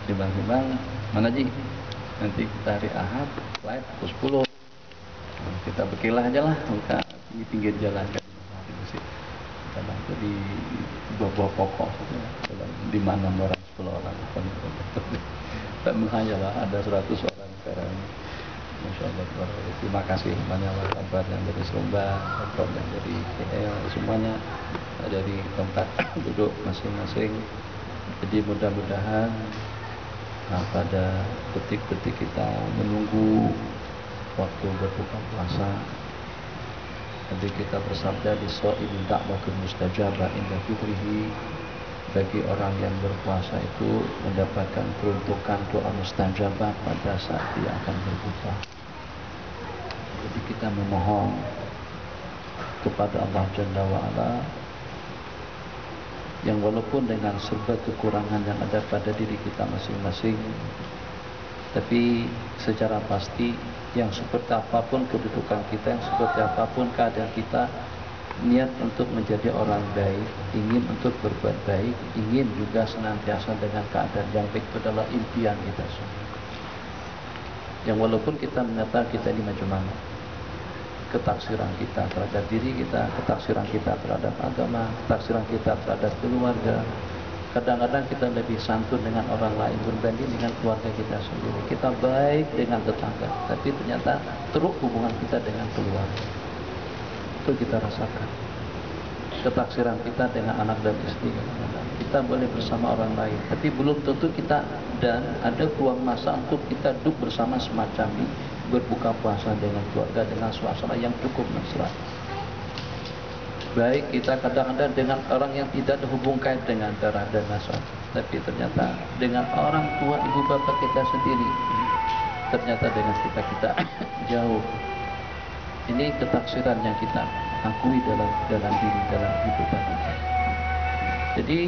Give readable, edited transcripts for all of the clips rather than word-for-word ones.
timbang-timbang mana Ji, nanti kita hari Ahad live pukul 10. Nah, kita berkilah aja lah, buka di pinggir jalan kan kita bantu di buah-buah pokok gitu, di mana orang 10 orang tak menghayalah ada 100 orang sekarang. Masya Allah, terima kasih banyak kabar yang dari Sumba, kabar yang dari KL, semuanya dari tempat duduk masing-masing. Jadi mudah-mudahan pada detik-detik kita menunggu waktu berbuka puasa, nanti kita bersabda di shaim da'watul mustajabah inda fitrihi, bagi orang yang berpuasa itu mendapatkan peruntukan doa mustajabah pada saat dia akan berbuka. Jadi kita memohon kepada Allah Jalla wa'ala, yang walaupun dengan serba kekurangan yang ada pada diri kita masing-masing, tapi secara pasti yang seperti apapun kedudukan kita, yang seperti apapun keadaan kita, niat untuk menjadi orang baik, ingin untuk berbuat baik, ingin juga senantiasa dengan keadaan yang baik, itu adalah impian kita semua. Yang walaupun kita menyatakan kita ini macam mana, ketaksiran kita terhadap diri kita, ketaksiran kita terhadap agama, ketaksiran kita terhadap keluarga. Kadang-kadang kita lebih santun dengan orang lain berbanding dengan keluarga kita sendiri. Kita baik dengan tetangga, tapi ternyata teruk hubungan kita dengan keluarga. Itu kita rasakan. Ketaksiran kita dengan anak dan istri. Kita boleh bersama orang lain, tapi belum tentu kita dan ada peluang masa untuk kita duduk bersama semacam ini, berbuka puasa dengan keluarga dengan suasana yang cukup mesra. Baik kita kadang-kadang dengan orang yang tidak ada hubung kait dengan darah dan nasab, tapi ternyata dengan orang tua ibu bapak kita sendiri, ternyata dengan kita jauh. Ini ketaksiran yang kita akui dalam diri, dalam kehidupan kita. Jadi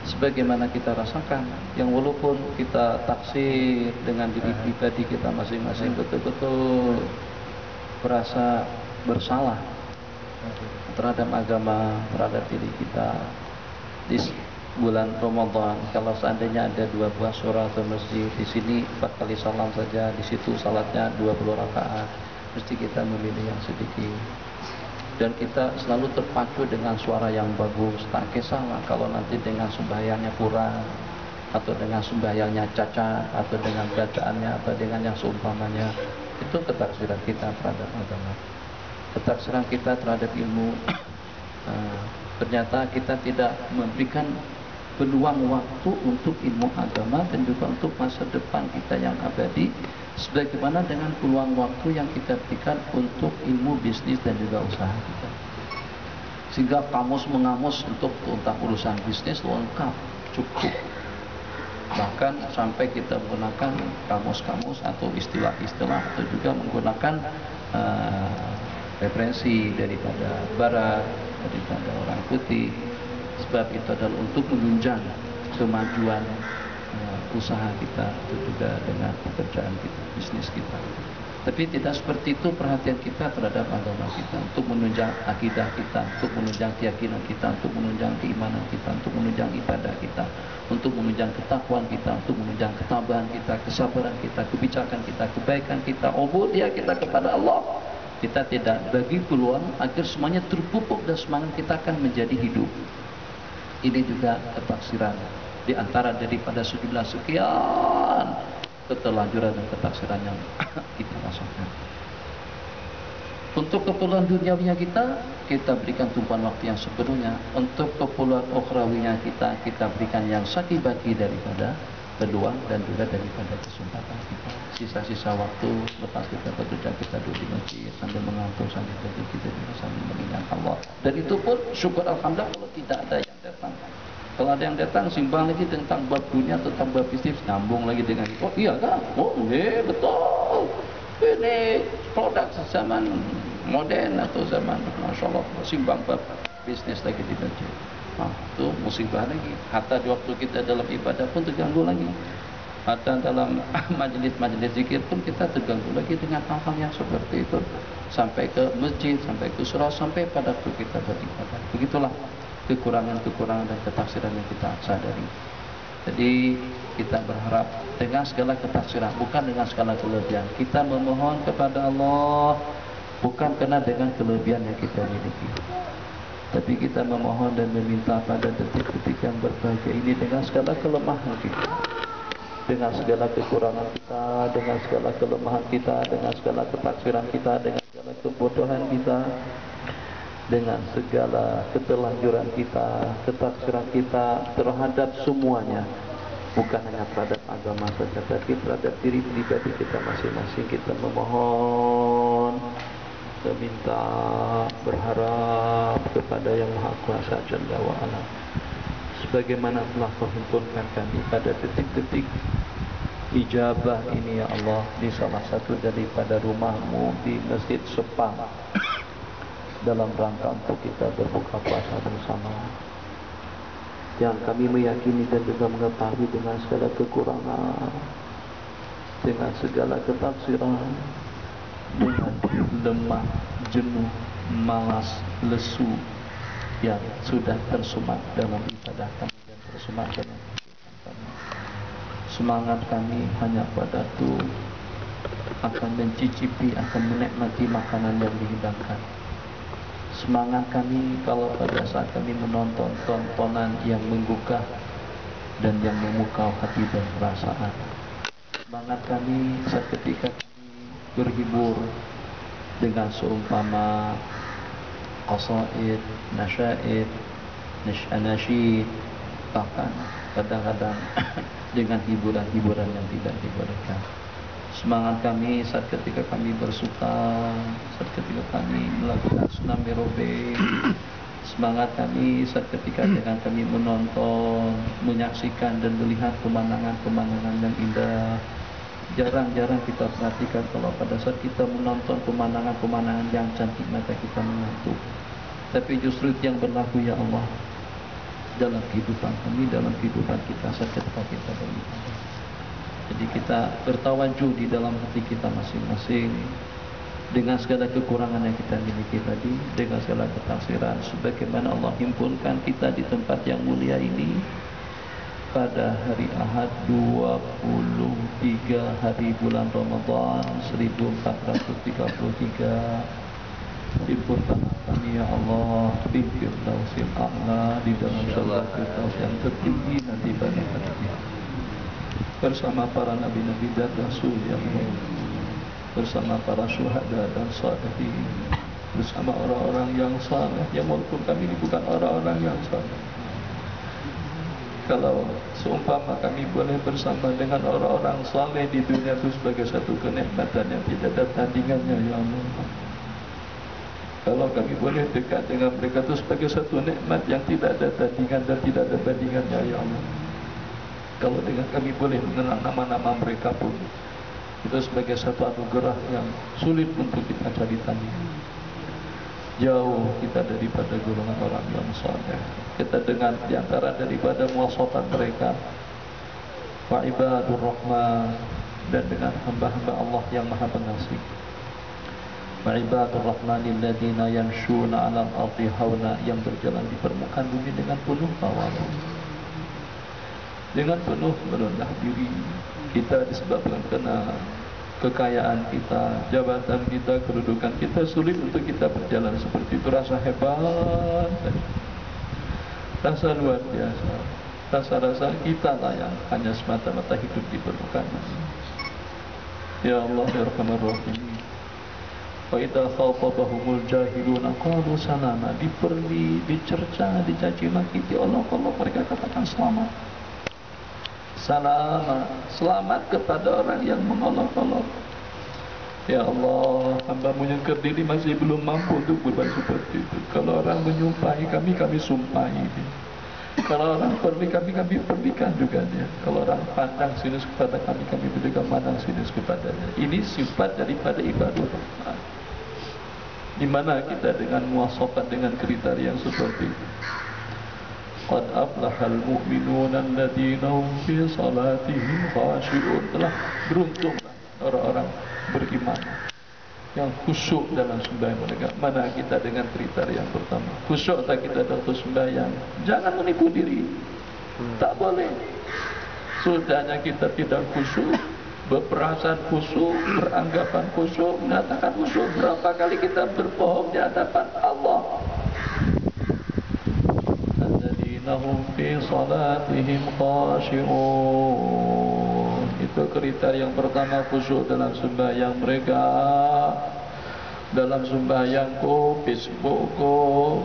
sebagaimana kita rasakan, yang walaupun kita taksir dengan diri pribadi kita masing-masing, betul-betul merasa bersalah terhadap agama, terhadap diri kita. Di bulan Ramadan, kalau seandainya ada 2 buah surah atau masjid, di sini 4 kali salam saja, di situ salatnya 20 rakaat, mesti kita memilih yang sedikit. Dan kita selalu terpacu dengan suara yang bagus. Tak kisahlah kalau nanti dengan sembahyangnya kurang, atau dengan sembahyangnya cacat, atau dengan bacaannya, atau dengan yang seumpamanya. Itu ketaksiran kita terhadap agama, ketaksiran kita terhadap ilmu. Ternyata kita tidak memberikan peluang waktu untuk ilmu agama dan juga untuk masa depan kita yang abadi, sebagaimana dengan peluang waktu yang kita berikan untuk ilmu bisnis dan juga usaha kita. Sehingga kamus mengamus untuk tentang urusan bisnis lengkap, cukup. Bahkan sampai kita menggunakan kamus-kamus atau istilah-istilah, atau juga menggunakan referensi daripada barat, daripada orang putih. Sebab itu adalah untuk menunjang kemajuan usaha kita, itu juga dengan pekerjaan kita, bisnis kita. Tapi tidak seperti itu perhatian kita terhadap agama kita, untuk menunjang akidah kita, untuk menunjang keyakinan kita, untuk menunjang keimanan kita, untuk menunjang ibadah kita, untuk menunjang ketakwaan kita, untuk menunjang ketabahan kita, kesabaran kita, kebijakan kita, kebaikan kita, ubudiyah kita kepada Allah. Kita tidak bagi peluang agar semuanya terpupuk dan semangat kita akan menjadi hidup. Ini juga ketaksiran di antara daripada sejumlah sekian keterlanjuran dan ketaksiran yang kita rasakan. Untuk keperluan duniawinya kita berikan tumpuan waktu yang sepenuhnya. Untuk keperluan ukhrawinya kita berikan yang saki-baki daripada peluang dan juga daripada kesempatan kita. Sisa-sisa waktu lepas kita bekerja, kita duduk di masjid sambil mengantuk, sambil bekerja, kita juga sambil mengingat Allah. Dan itu pun syukur alhamdulillah kalau tidak ada yang datang. Kalau ada yang datang simbang lagi tentang bab dunia, tentang bab bisnis, nyambung lagi dengan oh iya kah? Oh iya betul. Ini produk zaman modern atau zaman Masya Allah, simbang bab bisnis lagi di masjid. Itu musibah lagi. Hatta di waktu kita dalam ibadah pun terganggu lagi. Hatta dalam majlis-majlis zikir pun kita terganggu lagi dengan hal-hal yang seperti itu. Sampai ke masjid, sampai ke surau, sampai pada waktu kita beribadah. Begitulah kekurangan-kekurangan dan ketaksiran yang kita sadari. Jadi kita berharap dengan segala ketaksiran, bukan dengan segala kelebihan. Kita memohon kepada Allah bukan karena dengan kelebihan yang kita miliki, tapi kita memohon dan meminta pada detik-detik yang berbahagia ini dengan segala kelemahan kita, dengan segala kekurangan kita, dengan segala kelemahan kita, dengan segala ketaksiran kita, dengan segala kebodohan kita, dengan segala keterlanjuran kita, ketaksiran kita terhadap semuanya, bukan hanya terhadap agama saja, tapi terhadap diri pribadi kita masing-masing. Kita memohon, meminta, berharap kepada Yang Maha Kuasa Jalla wa Ala, sebagaimana telah Kau himpunkan kami pada detik-detik ijabah ini ya Allah, di salah satu daripada rumah-Mu di Masjid Sepang, dalam rangka untuk kita berbuka puasa bersama, yang kami meyakini dan juga mengetahui dengan segala kekurangan, dengan segala ketaksiran, dengan lemah, jenuh, malas, lesu yang sudah tersemat dalam ibadah kami dan tersemat dalam kehidupan kami. Semangat kami hanya pada itu akan mencicipi, akan menikmati makanan yang dihidangkan. Semangat kami kalau pada saat kami menonton tontonan yang menggugah dan yang memukau hati dan perasaan. Semangat kami saat ketika kami berhibur dengan seumpama qasaid, nasyaid, nasyid, bahkan kadang-kadang dengan hiburan-hiburan yang tidak dibolehkan. Semangat kami saat ketika kami bersuka, saat ketika kami melakukan senam aerobik. Semangat kami saat ketika dengan kami menonton, menyaksikan dan melihat pemandangan-pemandangan yang indah. Jarang-jarang kita perhatikan kalau pada saat kita menonton pemandangan-pemandangan yang cantik maka kita mengantuk. Tapi justru itu yang berlaku ya Allah dalam kehidupan kami, dalam kehidupan kita saat ketika kita beribadah. Jadi kita bertawajuh di dalam hati kita masing-masing dengan segala kekurangan yang kita miliki tadi, dengan segala ketaksiran, sebagaimana Allah himpunkan kita di tempat yang mulia ini pada hari Ahad 23 hari bulan Ramadan 1433. Himpunkanlah kami ya Allah di Firdausil A'la, di dalam surga Firdaus yang tertinggi nanti pada hari kiamat, bersama para nabi-nabi dan rasul yang baik, bersama para syuhada dan shalihin, bersama orang-orang yang saleh, yang walaupun kami ini bukan orang-orang yang saleh. Kalau seumpama kami boleh bersama dengan orang-orang saleh di dunia itu sebagai satu kenikmatan yang tidak ada tandingannya ya Allah. Kalau kami boleh dekat dengan mereka itu sebagai satu nikmat yang tidak ada tandingan dan tidak ada bandingannya ya Allah. Kalau dengan kami boleh mengenal nama-nama mereka pun itu sebagai satu anugerah yang sulit untuk kita cari tandingan. Jauh kita daripada golongan orang yang saleh. Kita dengar di antara daripada muwasafat mereka, wa ibadur rahman, dan dengan hamba-hamba Allah yang Maha Pengasih. Wa ibadur rahmanil ladzina yamshuna 'alal ardi hauna, yang berjalan di permukaan bumi dengan penuh tawadhu, dengan penuh merendah diri. Kita disebabkan karena kekayaan kita, jabatan kita, kedudukan kita, sulit untuk kita berjalan seperti itu. Rasa hebat, rasa luar biasa, rasa-rasa kita lah yang hanya semata-mata hidup di permukaan. Ya Allah ya Rahman Rahim. Wa idza khatabahumul jahiluna qalu salama, dicerca, dicaci maki Allah, mereka katakan selamat. Selamat kepada orang yang mengolok-olok. Ya Allah, hamba-Mu yang terdiri masih belum mampu untuk berbuat seperti itu. Kalau orang menyumpahi kami, kami sumpahi. Kalau orang perli kami perlikan juga dia. Kalau orang pandang sinus kepada kami juga pandang sinus kepadanya. Ini sifat daripada ibadah Rahman, di mana kita dengan muwasafat dengan kriteria yang seperti itu. Qad aflahal mu'minuna alladzina hum fi salatihim khashi'un. Telah beruntunglah orang-orang beriman yang khusyuk dalam sembahyang mereka. Mana kita dengan kriteria yang pertama? Khusyuk tak kita dalam sembahyang? Jangan menipu diri. Tak boleh. Sudahnya kita tidak khusyuk, berperasaan khusyuk, beranggapan khusyuk, mengatakan khusyuk. Berapa kali kita berbohong di hadapan Allah. Alladzina hum fi salatihim khashi'un. Itu kriteria yang pertama, khusyuk dalam sembahyang mereka. Dalam sembahyangku, Facebookku,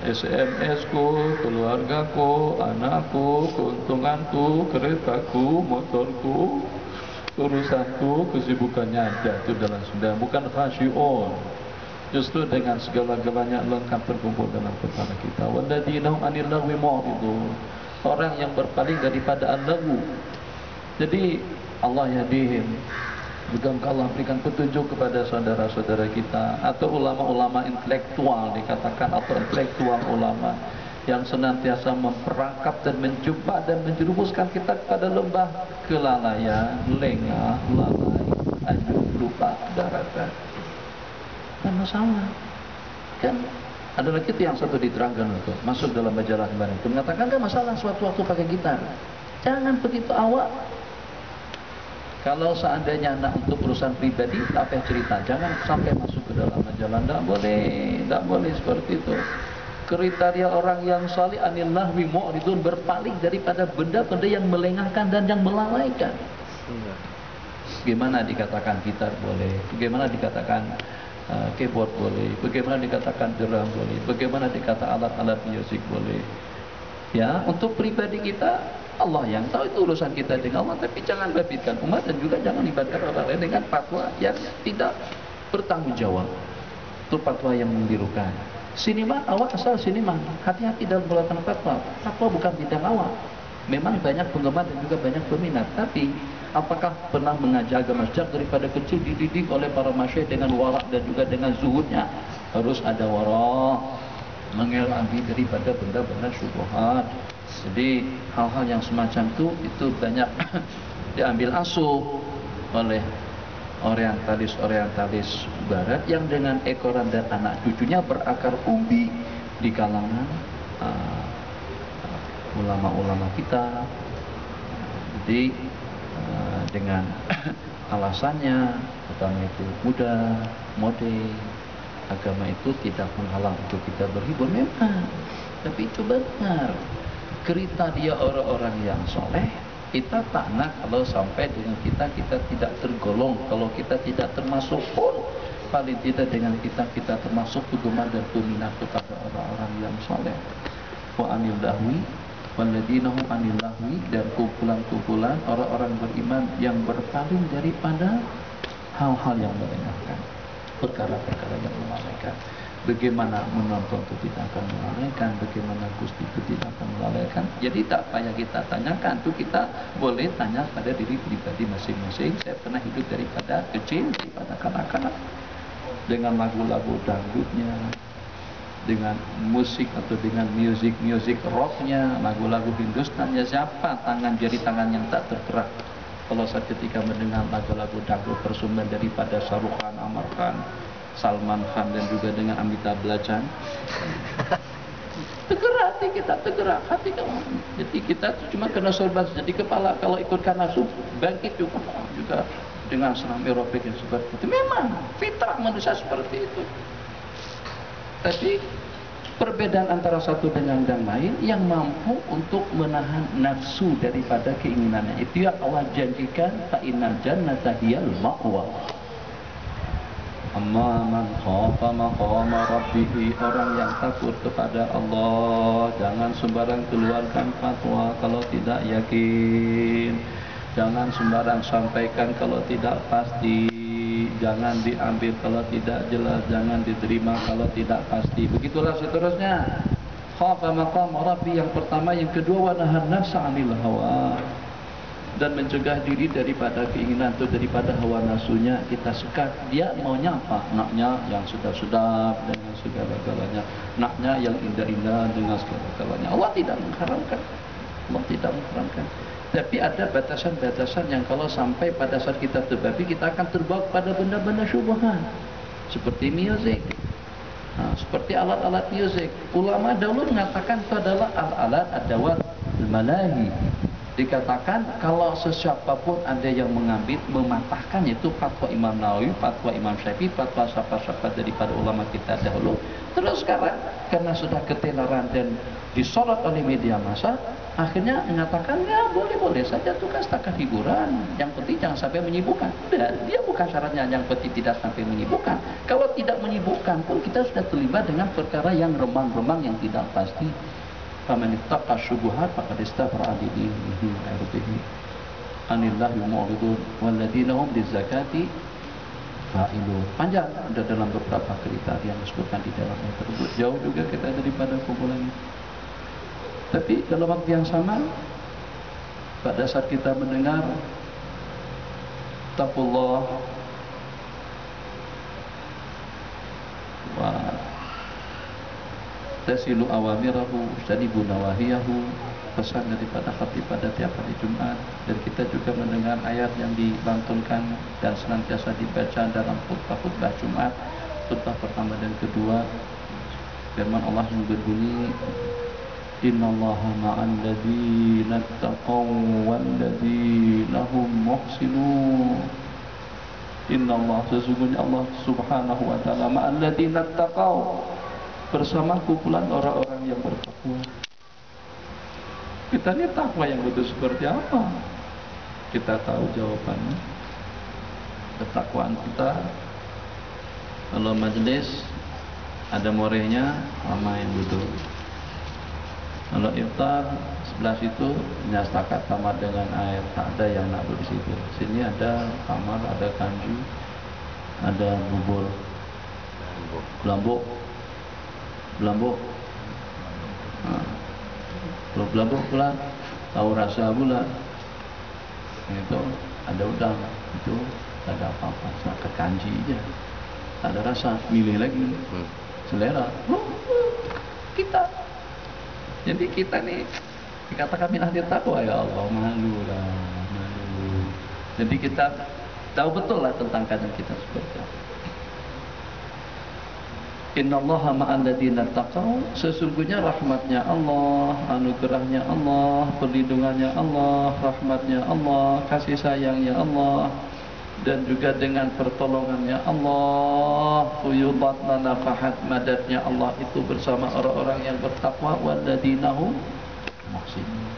SMS-ku, keluargaku, anakku, keuntunganku, keretaku, motorku, urusanku, kesibukannya ada itu dalam sembahyang. Bukan khasyi'un, justru dengan segala-galanya lengkap terkumpul dalam kepala kita. Walladzina hum 'anil lagwi mu'ridun. Orang yang berpaling daripada al-lagwu. Jadi Allah yahdihim. Bukankah Allah berikan petunjuk kepada saudara-saudara kita atau ulama-ulama intelektual dikatakan, atau intelektual ulama yang senantiasa memperangkap dan menjumpa dan menjerumuskan kita kepada lembah kelalaian, lengah, lalai, hanyut, lupa, daratan. Kan masalah. Kan ada lagi itu yang satu diterangkan untuk masuk dalam majalah kemarin itu mengatakan, kan masalah suatu waktu pakai gitar. Jangan begitu awak. Kalau seandainya anak untuk urusan pribadi, apa yang cerita? Jangan sampai masuk ke dalam majalah. Tidak boleh seperti itu. Kriteria orang yang salih anil lahwi mu'ridun, berpaling daripada benda-benda yang melengahkan dan yang melalaikan. Bagaimana dikatakan gitar boleh? Bagaimana dikatakan keyboard boleh? Bagaimana dikatakan drum boleh? Bagaimana dikatakan alat-alat musik boleh? Ya, untuk pribadi kita Allah yang tahu, itu urusan kita dengan Allah. Tapi jangan babitkan umat dan juga jangan libatkan orang lain dengan fatwa yang tidak bertanggung jawab. Itu fatwa yang menggirukan. Siniman, awak asal siniman. Hati-hati dalam melakukan fatwa. Fatwa bukan bidang awak. Memang banyak penggemar dan juga banyak peminat. Tapi apakah pernah mengajar agama sejak daripada kecil dididik oleh para masyayikh dengan warak dan juga dengan zuhudnya? Harus ada warak, mengelakkan daripada benda-benda syubhat. Jadi hal-hal yang semacam itu banyak diambil asuh oleh orientalis barat yang dengan ekoran dan anak cucunya berakar umbi di kalangan ulama-ulama kita. Jadi dengan alasannya agama itu mudah, mode, agama itu tidak menghalang untuk kita berhibur, memang. Tapi itu benar. Kriteria orang-orang yang soleh, kita tak nak kalau sampai dengan kita tidak tergolong, kalau kita tidak termasuk pun paling tidak dengan kita termasuk penggemar dan peminat kepada orang-orang yang soleh. Wa anil lahwi walladzina hum anil lahwi, dan kumpulan-kumpulan orang-orang beriman yang berpaling daripada hal-hal yang melengahkan, perkara-perkara yang melalaikan. Bagaimana menonton itu tidak akan melalaikan, bagaimana gusti itu tidak akan melalaikan. Jadi tak payah kita tanyakan, itu kita boleh tanya pada diri pribadi masing-masing. Saya pernah hidup daripada kecil, daripada kanak-kanak, dengan lagu-lagu dangdutnya, dengan musik atau dengan musik rocknya, lagu-lagu Hindustannya. Siapa jari tangan yang tak tergerak kalau saat ketika mendengar lagu-lagu dangdut bersumber daripada Shah Rukh Khan, Amar Khan, Salman Khan, dan juga dengan Amitabh Bachchan? Tergerak hati kita, tergerak hati kamu. Jadi kita cuma kena sorban. Jadi kepala kalau ikutkan nafsu bangkit juga dengan senam aerobik yang seperti itu. Memang fitrah manusia seperti itu. Tapi perbedaan antara satu dengan yang lain, yang mampu untuk menahan nafsu daripada keinginannya, itu yang Allah janjikan, fa innal jannata hiyal ma'wa. Amma man khafa maqama rabbih, orang yang takut kepada Allah, jangan sembarang keluarkan fatwa kalau tidak yakin, jangan sembarang sampaikan kalau tidak pasti, jangan diambil kalau tidak jelas, jangan diterima kalau tidak pasti. Begitulah seterusnya. Khafa maqama rabbih yang pertama, yang kedua wa nahan nafsa 'anil hawa, dan mencegah diri daripada keinginan atau daripada hawa nafsunya. Kita suka, dia maunya apa? Naknya yang sedap-sedap dengan segala-galanya, naknya yang indah-indah dengan segala-galanya. Allah tidak mengharamkan, Allah tidak mengharamkan. Tapi ada batasan-batasan yang kalau sampai pada saat kita terbabi, kita akan terbawa pada benda-benda syubhat. Seperti musik, seperti alat-alat musik. Ulama dahulu mengatakan itu adalah alat-alat adawat malahi. Dikatakan kalau sesiapapun ada yang mengambil mematahkan, yaitu fatwa Imam Nawawi, fatwa Imam Syafi'i, fatwa siapa-siapa daripada ulama kita dahulu. Terus sekarang karena sudah ketelaran dan disorot oleh media massa, akhirnya mengatakan ya boleh-boleh saja itu kan setakat hiburan, yang penting jangan sampai menyibukkan. Udah, dia bukan syaratnya yang penting tidak sampai menyibukkan. Kalau tidak menyibukkan pun kita sudah terlibat dengan perkara yang remang-remang yang tidak pasti. Faman ittaqa syubuhat faqad istabra li dinihi wa irdihi. Anillahi mu'ridun walladzina hum lizakati fa'ilun. Panjang ada dalam beberapa kriteria yang disebutkan di dalam ayat tersebut. Jauh juga kita daripada kumpulan ini. Tapi dalam waktu yang sama, pada saat kita mendengar taqullah wa tasilu awamirahu janibu nawahiyahu, pesan daripada khatib pada tiap hari Jumat, dan kita juga mendengar ayat yang dilantunkan dan senantiasa dibaca dalam khutbah-khutbah Jumat, khutbah pertama dan kedua, firman Allah yang berbunyi innallaha ma'al ladzina taqaw wal ladzina hum muhsinun. Innallah, sesungguhnya Allah Subhanahu wa taala ma'al ladzina taqaw, bersama kumpulan orang-orang yang bertakwa. Kita ini takwa yang betul seperti apa? Kita tahu jawabannya. Ketakwaan kita, kalau majelis ada morehnya, lama yang betul. Kalau iftar sebelah situ hanya setakat kamar dengan air, tak ada yang nak di situ. Sini ada kamar, ada kanju, ada bubur Belambuk. Kalau belambuk pula tahu rasa pula. Itu ada udang, itu tak ada apa-apa, setakat kanji aja. Tak ada rasa, milih lagi. Selera. Kita. Jadi kita nih dikatakan min ahli taqwa, ya Allah, malu. Jadi kita tahu betul lah tentang keadaan kita seperti apa. Innallaha ma'al ladzina taqaw, sesungguhnya rahmatnya Allah, anugerahnya Allah, perlindungannya Allah, rahmatnya Allah, kasih sayangnya Allah, dan juga dengan pertolongannya Allah, fuyudat nafahat madatnya Allah itu bersama orang-orang yang bertakwa, walladzina hum muhsinun.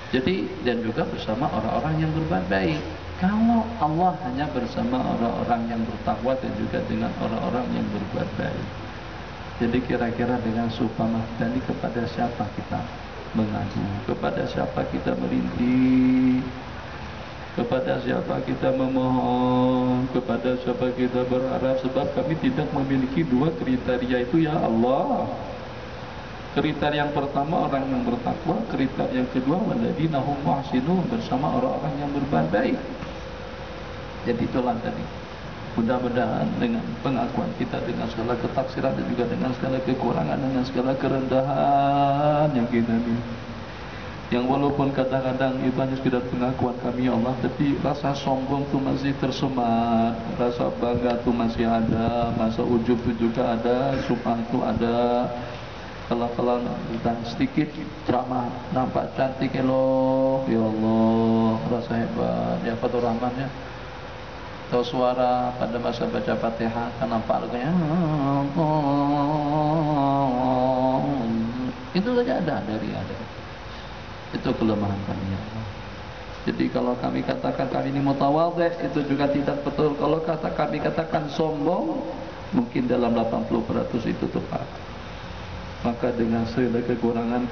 Jadi dan juga bersama orang-orang yang berbuat baik. Kalau Allah hanya bersama orang-orang yang bertakwa dan juga dengan orang-orang yang berbuat baik. Jadi kira-kira dengan supama tadi kepada siapa kita mengadu, kepada siapa kita merintih, kepada siapa kita memohon, kepada siapa kita berharap, sebab kami tidak memiliki dua kriteria itu, ya Allah. Kriteria yang pertama orang yang bertakwa, kriteria yang kedua walladzina hum muhsinun, bersama orang-orang yang berbuat baik. Jadi itulah tadi. Mudah-mudahan dengan pengakuan kita dengan segala ketaksiran dan juga dengan segala kekurangan, dengan segala kerendahan yang kita ini, yang walaupun kadang-kadang itu hanya sekedar pengakuan kami, ya Allah, tapi rasa sombong itu masih tersemat, rasa bangga itu masih ada, rasa ujub itu juga ada, sumpah itu ada. Kalau dan sedikit ceramah nampak cantik, ya Allah, rasa hebat, ya Fathur Rahman ya. Atau suara pada masa baca Fatihah kan nampak lagunya itu saja ada. Itu kelemahan kami, ya Allah. Jadi kalau kami katakan kami ini mutawadhi, itu juga tidak betul. Kalau kami katakan sombong, mungkin dalam 80% itu tepat. Maka dengan segala kekurangan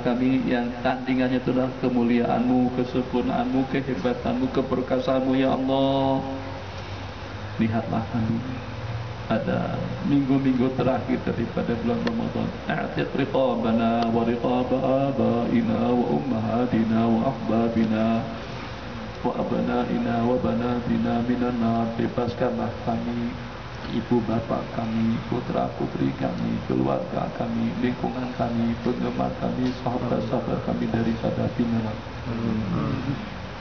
kami yang tandingannya itulah kemuliaan-Mu, kesempurnaanmu, kehebatanmu, keberkasaanmu, ya Allah. Lihatlah kami pada minggu-minggu terakhir daripada bulan Ramadan. A'tiq riqabana wa riqaba abaina wa ummahatina wa ahbabina wa abnaina wa banatina minan nar. Bebaskanlah kami, ibu bapak kami, putra putri kami, keluarga kami, lingkungan kami, penggemar kami, sahabat-sahabat kami daripada api neraka.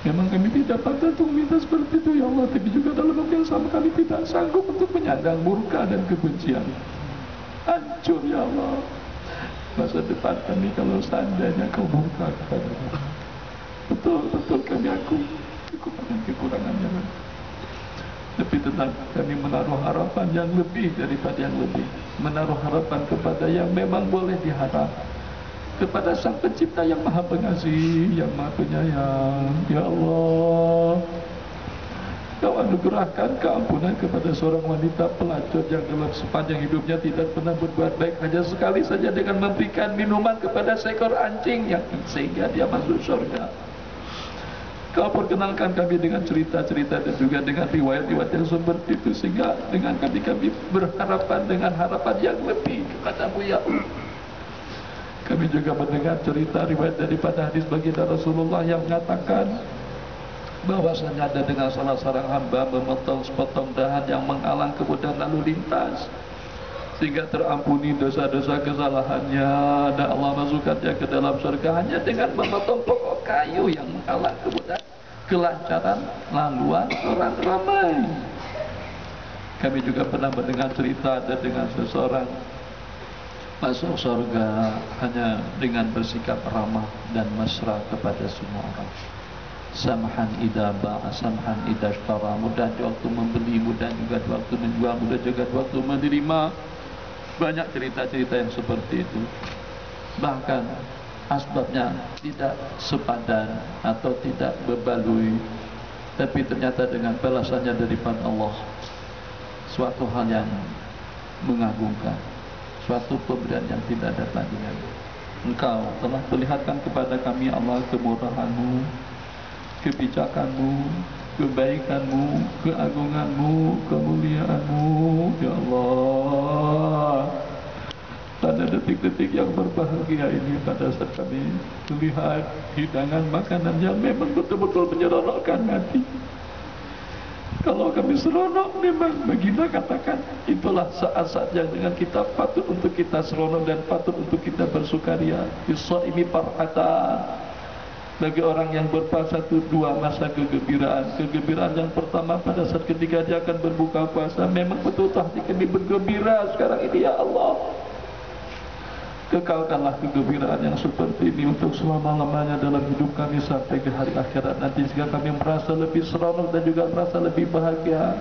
Memang kami tidak patut untuk minta seperti itu, ya Allah, tapi juga dalam waktu yang sama kami tidak sanggup untuk menyandang murka dan kebencian. Hancur, ya Allah. masa depan kami kalau seandainya kau buka kepada kami. Betul-betul kami akui kekurangannya, tapi tetap kami menaruh harapan yang lebih daripada yang lebih, menaruh harapan kepada yang memang boleh diharap, kepada Sang Pencipta yang Maha Pengasih, yang Maha Penyayang. Ya Allah, Kau anugerahkan keampunan kepada seorang wanita pelacur yang dalam sepanjang hidupnya tidak pernah berbuat baik, hanya sekali saja dengan memberikan minuman kepada seekor anjing yang sehingga dia masuk surga. Kau perkenalkan kami dengan cerita-cerita dan juga dengan riwayat-riwayat yang seperti itu, sehingga dengan kami berharapan dengan harapan yang lebih kepadamu, ya Allah. Kami juga mendengar cerita riwayat daripada hadis baginda Rasulullah yang mengatakan bahwasanya ada dengan salah seorang hamba memotong sepotong dahan yang menghalang kemudian lalu lintas sehingga terampuni dosa-dosa kesalahannya, dan Allah masukkannya ke dalam surga hanya dengan memotong pokok kayu yang menghalang kemudian kelancaran laluan orang ramai. Kami juga pernah mendengar cerita ada dengan seseorang masuk surga hanya dengan bersikap ramah dan mesra kepada semua orang. Samhan idza ba'a, samhan idza ishtara, mudah di waktu membeli, mudah juga di waktu menjual, mudah juga di waktu menerima. Banyak cerita-cerita yang seperti itu. Bahkan asbabnya tidak sepadan atau tidak berbaloi, tapi ternyata dengan balasannya daripada Allah, suatu hal yang mengagumkan, suatu pemberian yang tidak ada tandingannya. Engkau telah perlihatkan kepada kami, Allah, kemurahan-Mu, kebijakan-Mu, kebaikan-Mu, keagungan-Mu, kemuliaan-Mu. Ya Allah, pada detik-detik yang berbahagia ini, pada saat kami melihat hidangan makanan yang memang betul-betul menyeronokkan hati, kalau kami seronok, memang baginda katakan itulah saat-saat yang dengan kita patut untuk kita seronok dan patut untuk kita bersukaria. Bishaimi farhatan, bagi orang yang berpuasa itu dua masa kegembiraan. Kegembiraan yang pertama pada saat ketika dia akan berbuka puasa, memang betul hati kami bergembira sekarang ini, ya Allah. Kekalkanlah kegembiraan yang seperti ini untuk selama-lamanya dalam hidup kami sampai ke hari akhirat nanti, sehingga kami merasa lebih seronok dan juga merasa lebih bahagia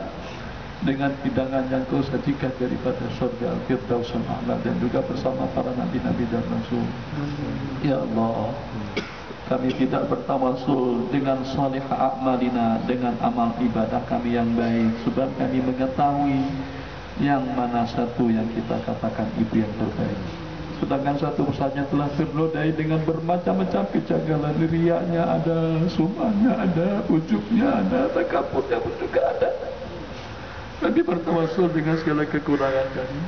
dengan hidangan yang Kau sajikan daripada surga Firdausul A'la dan juga bersama para nabi-nabi dan rasul. Ya Allah, kami tidak bertawasul dengan salih a'malina, dengan amal ibadah kami yang baik, sebab kami mengetahui yang mana satu yang kita katakan itu yang terbaik. Sedangkan satu misalnya telah ternodai dengan bermacam-macam kejanggalan, riaknya ada, sumahnya ada, ujubnya ada, takabburnya pun juga ada. Kami bertawasul dengan segala kekurangan kami,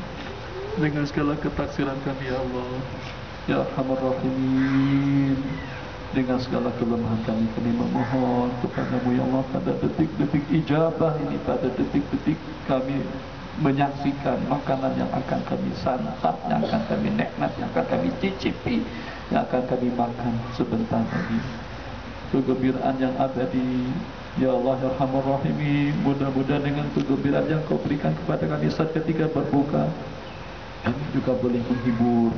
dengan segala ketaksiran kami, ya Allah, ya Arhamar Rahimin. Dengan segala kelemahan kami memohon kepada-Mu, ya Allah, pada detik-detik ijabah ini, pada detik-detik kami menyaksikan makanan yang akan kami santap, yang akan kami nikmat, yang akan kami cicipi, yang akan kami makan sebentar lagi. Kegembiraan yang abadi, ya Allah, ya Arhamar Rahimin. Mudah-mudahan dengan kegembiraan yang Kau berikan kepada kami saat ketika berbuka, kami juga boleh menghibur,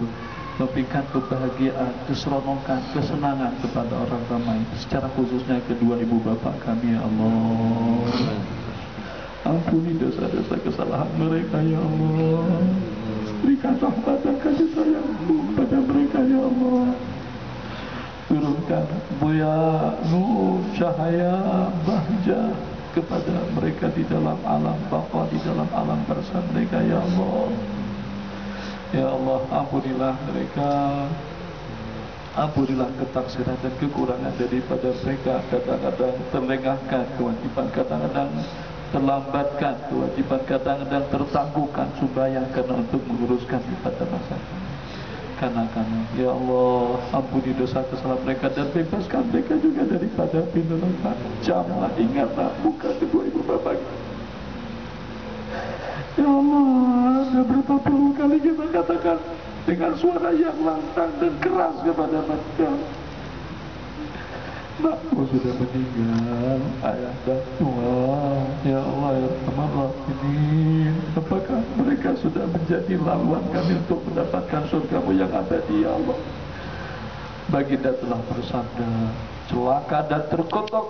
memberikan kebahagiaan, keseronokan, kesenangan kepada orang ramai, secara khususnya kedua ibu bapak kami, ya Allah. Ampuni dosa-dosa kesalahan mereka, ya Allah. Berikan rahmat dan kasih sayang-Mu kepada mereka, ya Allah. Turunkan buaya nur, cahaya, bahja kepada mereka di dalam alam bapa, di dalam alam barzah mereka, ya Allah. Ya Allah, ampunilah mereka, ampunilah ketaksiran dan kekurangan daripada mereka. Kadang-kadang terlengahkan kewajiban, kadang-kadang terlambatkan kewajiban, kadang-kadang tertangguhkan sembahyang karena untuk menguruskan ibadah masa kanak-kanak. Ya Allah, ampuni dosa kesalahan mereka dan bebaskan mereka juga daripada api neraka. Jamlah, ingatlah muka kedua ibu bapak. Ya Allah, ada berapa puluh kali kita katakan dengan suara yang lantang dan keras kepada mereka, Makku sudah meninggal, ayah dan tua. Ya Allah ya Rahman Rahimin, apakah mereka sudah menjadi laluan kami untuk mendapatkan surgamu yang abadi ya Allah? Baginda telah bersabda, celaka dan terkutuk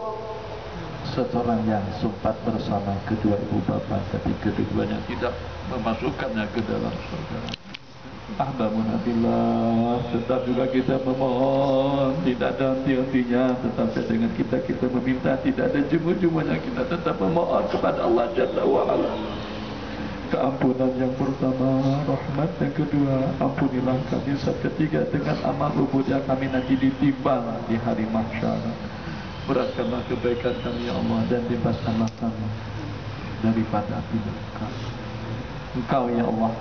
seseorang yang sempat bersama kedua ibu bapa tapi keduanya tidak memasukkannya ke dalam surga. Alhamdulillah, tetap juga kita memohon, tidak ada henti-hentinya, tetapi dengan kita meminta, tidak ada jemu-jemunya, kita tetap memohon kepada Allah Jalla wa'ala keampunan yang pertama, rahmat yang kedua, ampunilah kami saat ketiga dengan amal lubut yang kami nanti ditimbang di hari mahsyar. Beratkanlah kebaikan kami ya Allah dan bebaskanlah kami daripada api neraka. Engkau ya Allah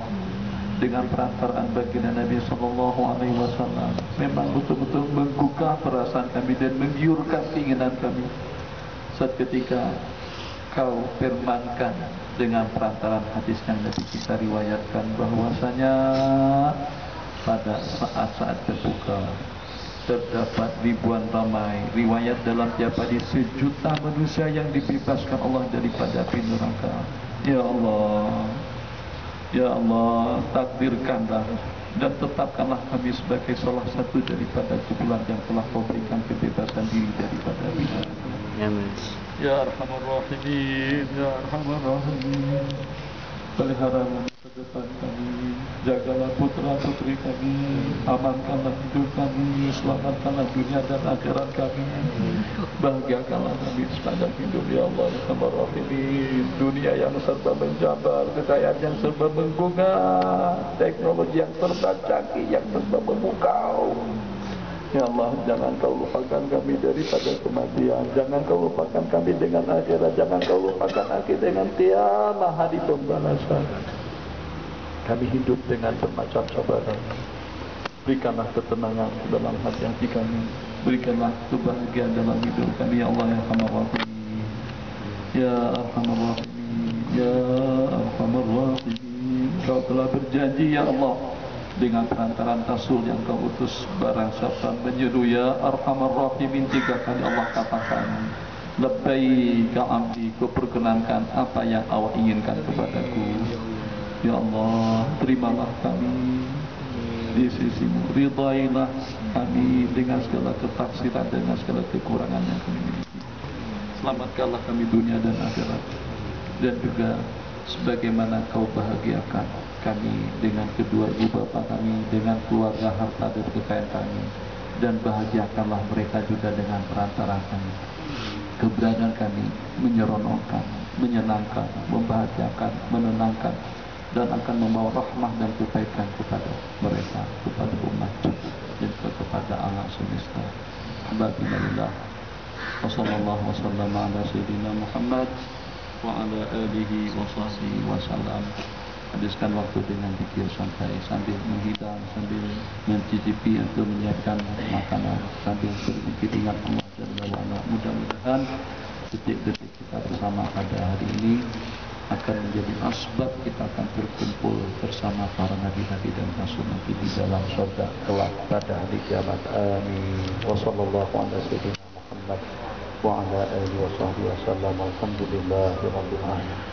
dengan perantaraan baginda Nabi Sallallahu Alaihi Wasallam memang betul-betul menggugah perasaan kami dan menggiurkan keinginan kami. Saat ketika kau firmankan dengan perantaraan hadis yang Nabi kita riwayatkan bahwasanya pada saat-saat berbuka terdapat ribuan ramai riwayat dalam tiap hadis 1 juta manusia yang dibebaskan Allah daripada api neraka. Ya Allah, ya Allah, takdirkanlah dan tetapkanlah kami sebagai salah satu daripada kumpulan yang telah kau berikan kebebasan diri daripada api neraka. Amin. Ya Arhamar Rahimin, Ya Arhamar Rahimin, pelihara masa depan kami, jagalah putra putri kami, amankanlah hidup kami, selamatkanlah dunia dan akhirat kami, bahagiakanlah kami sepanjang hidup ya Allah ya Arhamar Rahimin. Dunia yang serba menjabar, kekayaan yang serba membunga, teknologi yang serba canggih, yang serba memukau. Ya Allah, jangan kau lupakan kami daripada kematian, jangan kau lupakan kami dengan akhirat, jangan kau lupakan kami dengan kiamat hari pembalasan. Kami hidup dengan bermacam cabaran. Berikanlah ketenangan dalam hati kami, berikanlah kebahagiaan dalam hidup kami ya Allah ya Arhamar Rahimin. Ya Arhamar Rahimin, Ya Arhamar Rahimin. Kau telah berjanji ya Allah dengan perantaran Rasul yang kau utus barang siapa menyeru ya Arhamar Rahimin 3 kali Allah katakan labbaika abdi, kau perkenankan apa yang awak inginkan kepadaku ya Allah. Terimalah kami di sisimu, ridailah kami dengan segala ketaksiran, dengan segala kekurangan yang kami miliki. Selamatkanlah kami dunia dan akhirat, dan juga sebagaimana kau bahagiakan kami dengan kedua ibu bapa kami, dengan keluarga, harta dan kekayaan kami, dan bahagiakanlah mereka juga dengan perantara kami. Keberadaan kami menyeronokkan, menyenangkan, membahagiakan, menenangkan, dan akan membawa rahmah dan kebaikan kepada mereka, kepada umat, dan kepada alam semesta. Alhamdulillah. Wassallallahu wasallam ala sayyidina Muhammad wa ala alihi wa sahbihi wasallam. Habiskan waktu dengan zikir sambil menghidang, sambil mencicipi atau menyiapkan makanan, sambil berzikir ingat Allah Jalla wa'ala. Mudah-mudahan detik-detik kita bersama pada hari ini akan menjadi asbab kita akan berkumpul bersama para nabi-nabi dan rasul nabi di dalam surga kelak pada hari kiamat. Amin. Wassallallahu ala sayyidina Muhammad wa ala alihi wa sahbihi wasallam. Alhamdulillahirabbil alamin.